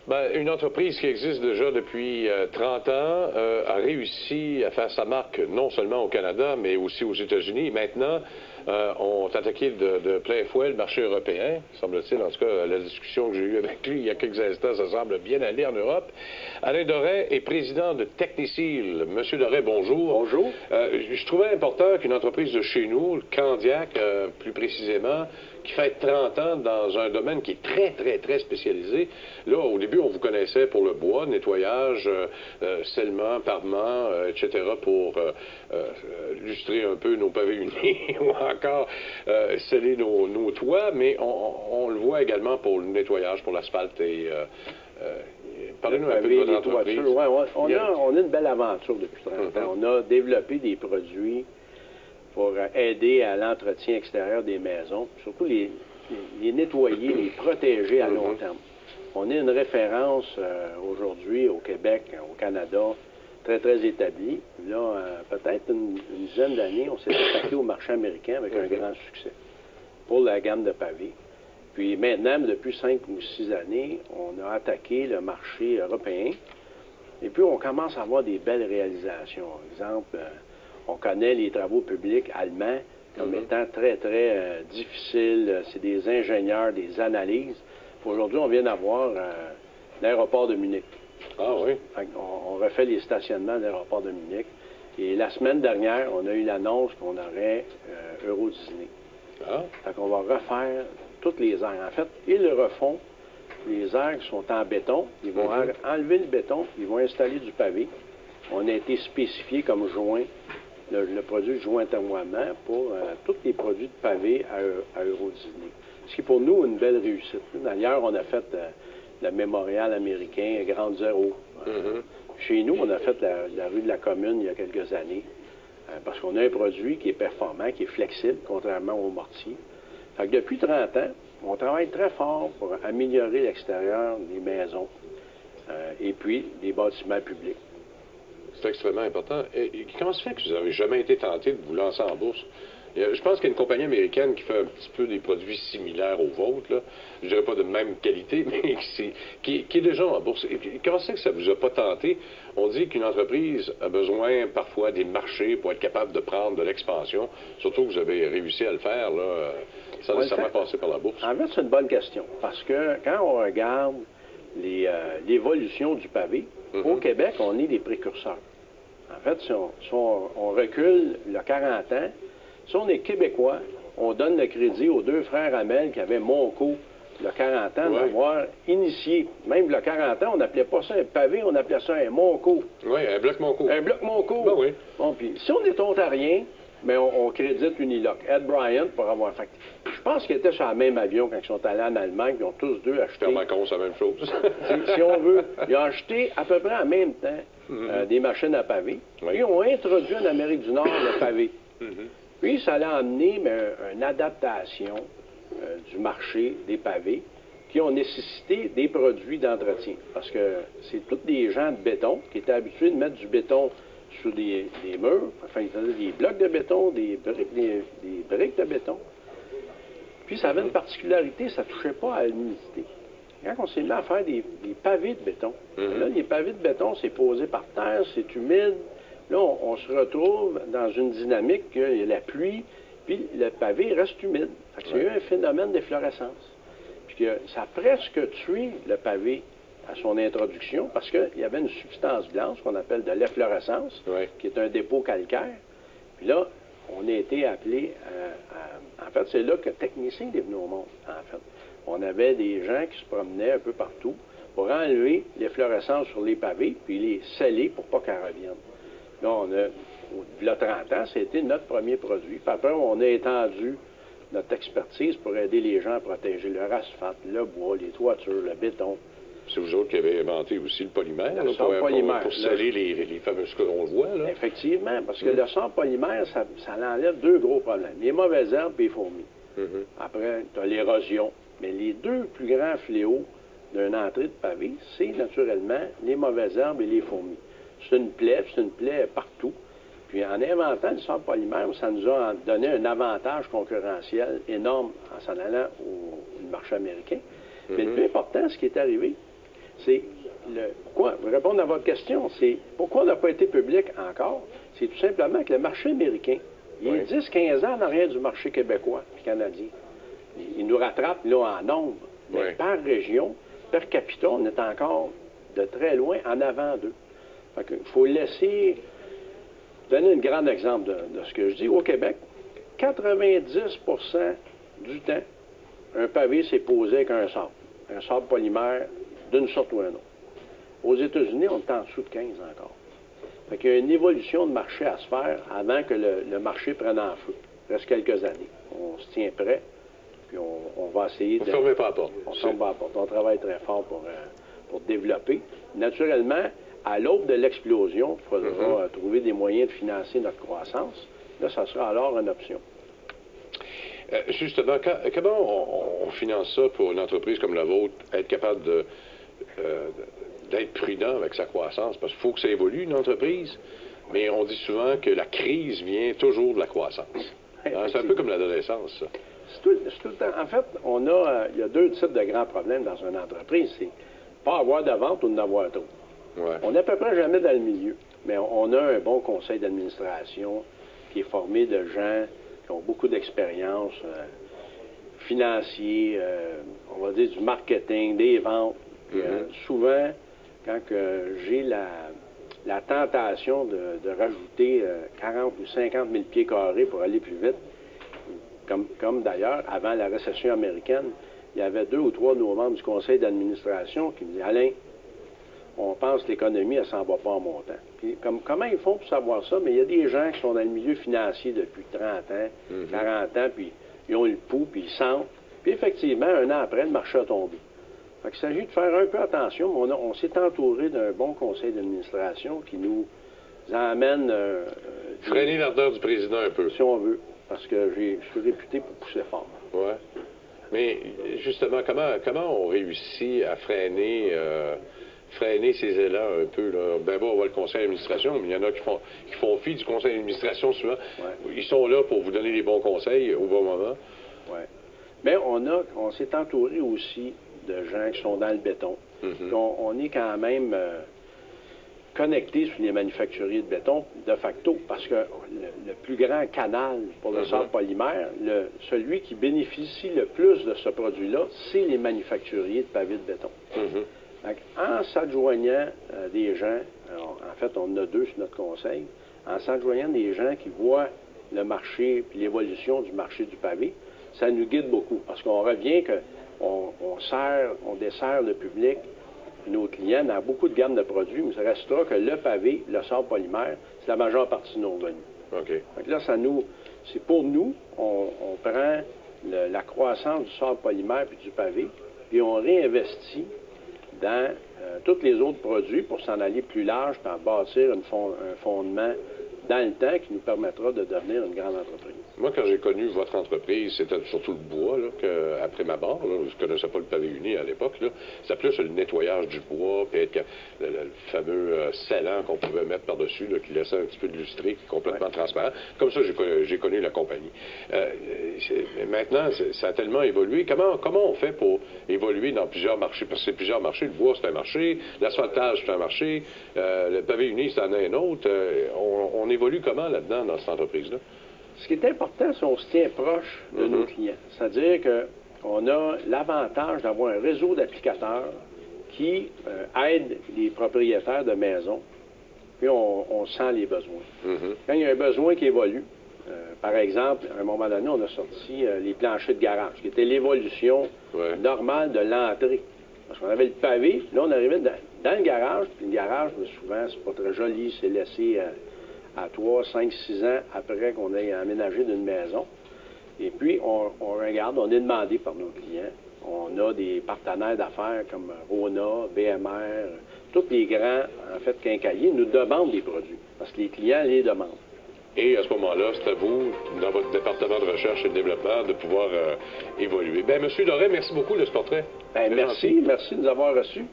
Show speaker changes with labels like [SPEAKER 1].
[SPEAKER 1] Ben, une entreprise qui existe déjà depuis 30 ans a réussi à faire sa marque non seulement au Canada, mais aussi aux États-Unis. Maintenant, ont attaqué de plein fouet le marché européen, semble-t-il. En tout cas, la discussion que j'ai eue avec lui il y a quelques instants, ça semble bien aller en Europe. Alain Doré est président de Technicil. Monsieur Doré, bonjour.
[SPEAKER 2] Bonjour.
[SPEAKER 1] Je trouvais important qu'une entreprise de chez nous, Candiac plus précisément, qui fait 30 ans dans un domaine qui est très, très, très spécialisé. Là, au début, on vous connaissait pour le bois, nettoyage, scellement, pavement, etc., pour illustrer un peu nos pavés unis ou encore sceller nos toits, mais on le voit également pour le nettoyage, pour l'asphalte et... parlez-nous un peu de votre entreprise.
[SPEAKER 2] Ouais, on a une belle aventure depuis 30 ans. On a développé des produits pour aider à l'entretien extérieur des maisons, surtout les nettoyer, les protéger à long terme. On est une référence aujourd'hui au Québec, au Canada, très, très établie. Là, peut-être une dizaine d'années, on s'est attaqué au marché américain avec un grand succès pour la gamme de pavés. Puis maintenant, depuis 5 ou 6 années, on a attaqué le marché européen. Et puis, on commence à avoir des belles réalisations. Par exemple, on connaît les travaux publics allemands comme étant très, très difficiles. C'est des ingénieurs, des analyses. Aujourd'hui, on vient d'avoir l'aéroport de Munich.
[SPEAKER 1] Ah oui?
[SPEAKER 2] On refait les stationnements de l'aéroport de Munich. Et la semaine dernière, on a eu l'annonce qu'on aurait Euro Disney.
[SPEAKER 1] Ah.
[SPEAKER 2] Fait qu'on va refaire toutes les aires. En fait, ils refont les aires qui sont en béton. Ils vont enlever le béton, ils vont installer du pavé. On a été spécifié comme joint, le produit de joint atermoiement pour tous les produits de pavé à Euro Disney. Ce qui est pour nous une belle réussite. D'ailleurs, on a fait le mémorial américain Grande Zéro. Chez nous, on a fait la rue de la Commune il y a quelques années parce qu'on a un produit qui est performant, qui est flexible, contrairement au mortier. Fait que depuis 30 ans, on travaille très fort pour améliorer l'extérieur des maisons et puis des bâtiments publics.
[SPEAKER 1] C'est extrêmement important. Et comment se fait que vous n'avez jamais été tenté de vous lancer en bourse? Je pense qu'il y a une compagnie américaine qui fait un petit peu des produits similaires aux vôtres, là. Je dirais pas de même qualité, mais qui est déjà en bourse. Et comment c'est que ça vous a pas tenté? On dit qu'une entreprise a besoin parfois des marchés pour être capable de prendre de l'expansion, surtout que vous avez réussi à le faire, là, sans nécessairement passer par la bourse.
[SPEAKER 2] En fait, c'est une bonne question, parce que quand on regarde l'évolution du pavé, au Québec, on est des précurseurs. En fait, si on recule le 40 ans, si on est québécois, on donne le crédit aux deux frères Hamel qui avaient Monco, le 40 ans, d'avoir initié. Même le 40 ans, on n'appelait pas ça un pavé, on appelait ça un Monco.
[SPEAKER 1] Oui, un bloc Monco.
[SPEAKER 2] Un bloc Monco.
[SPEAKER 1] Ben oui.
[SPEAKER 2] Bon, puis si on est ontarien, mais on crédite Uniloc. Ed Bryant pour avoir fait. Je pense qu'ils étaient sur le même avion quand ils sont allés en Allemagne, ils ont tous deux acheté.
[SPEAKER 1] Thermacon, c'est la même chose.
[SPEAKER 2] Si on veut, ils ont acheté à peu près en même temps des machines à pavé. Puis ils ont introduit en Amérique du Nord le pavé. Puis ça a amené une adaptation du marché des pavés qui ont nécessité des produits d'entretien. Parce que c'est tous des gens de béton qui étaient habitués de mettre du béton sur des murs. Enfin, ils faisaient des blocs de béton, des briques de béton. Puis ça avait une particularité, ça ne touchait pas à l'humidité. Quand on s'est mis à faire des pavés de béton, là, les pavés de béton, c'est posé par terre, c'est humide. Là, on se retrouve dans une dynamique il y a la pluie, puis le pavé reste humide. C'est eu un phénomène d'efflorescence. Puis que ça a presque tué le pavé à son introduction parce qu'il y avait une substance blanche qu'on appelle de l'efflorescence, qui est un dépôt calcaire. Puis là, on a été appelé en fait, c'est là que Technicil est venu au monde, en fait. On avait des gens qui se promenaient un peu partout pour enlever l'efflorescence sur les pavés, puis les sceller pour pas qu'elle revienne. Là, il y a 30 ans, c'était notre premier produit. Puis après, on a étendu notre expertise pour aider les gens à protéger leur asphalte, le bois, les toitures, le béton.
[SPEAKER 1] C'est vous autres qui avez inventé aussi le polymère,
[SPEAKER 2] le polymère,
[SPEAKER 1] pour sceller les fameux ce que l'on voit, là.
[SPEAKER 2] Effectivement, parce que le sang polymère, ça enlève deux gros problèmes. Les mauvaises herbes et les fourmis. Après, tu as l'érosion. Mais les deux plus grands fléaux d'une entrée de pavé, c'est naturellement les mauvaises herbes et les fourmis. C'est une plaie partout. Puis en inventant le sang polymère, ça nous a donné un avantage concurrentiel énorme en s'en allant au marché américain. Mais le plus important, ce qui est arrivé, c'est pourquoi, pour répondre à votre question, c'est pourquoi on n'a pas été public encore? C'est tout simplement que le marché américain, il est 10-15 ans en arrière du marché québécois et canadien. Il nous rattrape là en nombre, mais par région, per capita, on est encore de très loin en avant d'eux. Il faut laisser donner un grand exemple de ce que je dis. Au Québec, 90 du temps, un pavé s'est posé avec un sable polymère d'une sorte ou une autre. Aux États-Unis, on est en dessous de 15 encore. Fait qu'il y a une évolution de marché à se faire avant que le marché prenne en feu. Il reste quelques années. On se tient prêt, puis on va essayer de...
[SPEAKER 1] On ne ferme pas la porte.
[SPEAKER 2] On ne ferme pas la porte. On travaille très fort pour développer. Naturellement, à l'aube de l'explosion, il faudra trouver des moyens de financer notre croissance. Là, ça sera alors une option.
[SPEAKER 1] Justement, comment on finance ça pour une entreprise comme la vôtre, être capable d'être prudent avec sa croissance? Parce qu'il faut que ça évolue, une entreprise, mais on dit souvent que la crise vient toujours de la croissance. Hein, c'est un peu comme l'adolescence, ça.
[SPEAKER 2] C'est tout le temps. En fait, il y a deux types de grands problèmes dans une entreprise. C'est pas avoir de vente ou d'avoir trop. On n'est à peu près jamais dans le milieu, mais on a un bon conseil d'administration qui est formé de gens qui ont beaucoup d'expérience financiers, on va dire du marketing, des ventes. Puis, souvent, quand j'ai la tentation de rajouter 40 ou 50 000 pieds carrés pour aller plus vite, comme d'ailleurs, avant la récession américaine, il y avait 2 ou 3 de nos membres du conseil d'administration qui me disaient « Alain, on pense que l'économie, elle s'en va pas en montant. » Puis, comment ils font pour savoir ça? Mais il y a des gens qui sont dans le milieu financier depuis 30 ans, 40 ans, puis ils ont le pouls, puis ils sentent. Puis effectivement, un an après, le marché a tombé. Fait qu'il s'agit de faire un peu attention, mais on s'est entouré d'un bon conseil d'administration qui nous emmène...
[SPEAKER 1] freiner l'ardeur du président un peu.
[SPEAKER 2] Si on veut, parce que je suis réputé pour pousser fort.
[SPEAKER 1] Oui. Mais justement, comment on réussit à freiner ces élans un peu, là? Ben bon, on voit le conseil d'administration, mais il y en a qui font fi du conseil d'administration souvent. Ils sont là pour vous donner les bons conseils au bon moment.
[SPEAKER 2] Oui. Mais on s'est entouré aussi de gens qui sont dans le béton. On est quand même connecté sur les manufacturiers de béton de facto, parce que le plus grand canal pour le sable polymère, celui qui bénéficie le plus de ce produit-là, c'est les manufacturiers de pavés de béton. En s'adjoignant des gens, en fait, on en a 2 sur notre conseil, en s'adjoignant des gens qui voient le marché et l'évolution du marché du pavé, ça nous guide beaucoup, parce qu'on revient qu'on dessert le public, nos clients, dans beaucoup de gammes de produits, mais ça restera que le pavé, le sable polymère, c'est la majeure partie de nos revenus. Donc là, c'est pour nous, on prend la croissance du sable polymère puis du pavé, puis on réinvestit dans tous les autres produits pour s'en aller plus large, puis en bâtir un fondement dans le temps qui nous permettra de devenir une grande entreprise.
[SPEAKER 1] Moi, quand j'ai connu votre entreprise, c'était surtout le bois, là, après ma barre. Là, je ne connaissais pas le pavé uni à l'époque. C'était plus le nettoyage du bois, puis le fameux scellant qu'on pouvait mettre par-dessus, qui laissait un petit peu de lustré, qui est complètement transparent. Comme ça, j'ai connu la compagnie. Maintenant, ça a tellement évolué. Comment on fait pour évoluer dans plusieurs marchés? Parce que c'est plusieurs marchés. Le bois, c'est un marché. L'asphaltage, c'est un marché. Le pavé uni, c'est un autre. On évolue comment là-dedans, dans cette entreprise-là?
[SPEAKER 2] Ce qui est important, c'est qu'on se tient proche de nos clients. C'est-à-dire qu'on a l'avantage d'avoir un réseau d'applicateurs qui aident les propriétaires de maisons, puis on sent les besoins. Quand il y a un besoin qui évolue, par exemple, à un moment donné, on a sorti les planchers de garage, qui était l'évolution normale de l'entrée. Parce qu'on avait le pavé, là, on arrivait dans le garage, puis le garage, souvent, c'est pas très joli, c'est laissé à 3, 5, 6 ans après qu'on ait aménagé d'une maison. Et puis, on regarde, on est demandé par nos clients. On a des partenaires d'affaires comme Rona, BMR, tous les grands, en fait, quincailliers nous demandent des produits, parce que les clients les demandent.
[SPEAKER 1] Et à ce moment-là, c'est à vous, dans votre département de recherche et de développement, de pouvoir évoluer. Bien, M. Doré, merci beaucoup de ce portrait.
[SPEAKER 2] Bien, merci de nous avoir reçus.